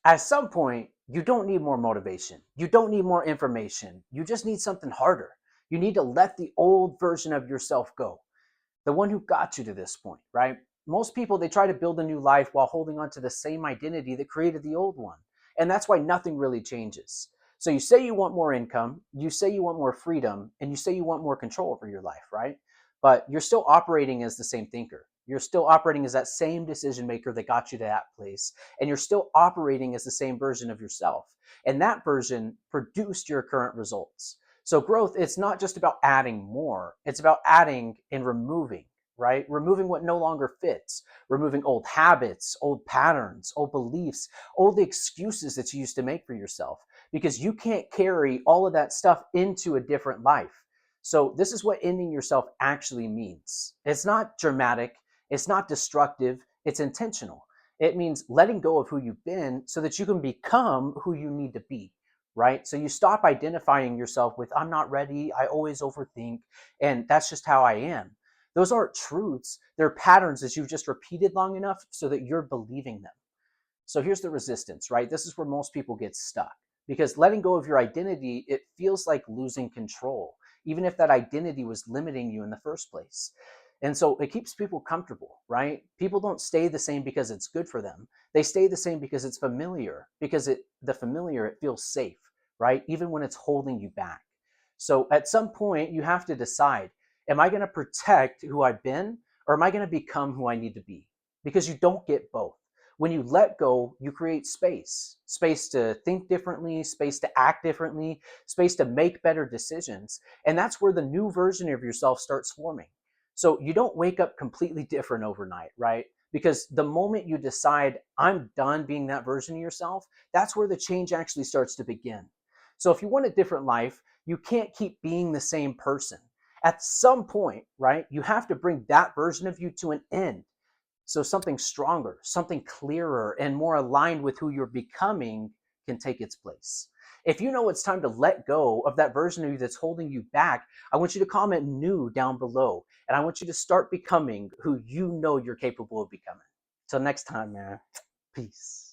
At some point, you don't need more motivation. You don't need more information. You just need something harder. You need to let the old version of yourself go, the one who got you to this point, right? Most people, they try to build a new life while holding on to the same identity that created the old one. And that's why nothing really changes. So you say you want more income, you say you want more freedom, and you say you want more control over your life, right? But you're still operating as the same thinker. You're still operating as that same decision maker that got you to that place. And you're still operating as the same version of yourself. And that version produced your current results. So growth, it's not just about adding more, it's about adding and removing, right? Removing what no longer fits, removing old habits, old patterns, old beliefs, old excuses that you used to make for yourself, because you can't carry all of that stuff into a different life. So this is what ending yourself actually means. It's not dramatic, it's not destructive, it's intentional. It means letting go of who you've been so that you can become who you need to be, right? So you stop identifying yourself with, I'm not ready, I always overthink, and that's just how I am. Those aren't truths. They're patterns that you've just repeated long enough so that you're believing them. So here's the resistance, right? This is where most people get stuck, because letting go of your identity, it feels like losing control, even if that identity was limiting you in the first place. And so it keeps people comfortable, right? People don't stay the same because it's good for them. They stay the same because it's familiar, because the familiar, it feels safe, right? Even when it's holding you back. So at some point, you have to decide, am I going to protect who I've been, or am I going to become who I need to be? Because you don't get both. When you let go, you create space to think differently, space to act differently, space to make better decisions. And that's where the new version of yourself starts forming. So you don't wake up completely different overnight, right? Because the moment you decide, I'm done being that version of yourself, that's where the change actually starts to begin. So if you want a different life, you can't keep being the same person. At some point, right, you have to bring that version of you to an end, so something stronger, something clearer, and more aligned with who you're becoming can take its place. If you know it's time to let go of that version of you that's holding you back, I want you to comment new down below. And I want you to start becoming who you know you're capable of becoming. Till next time, man. Peace.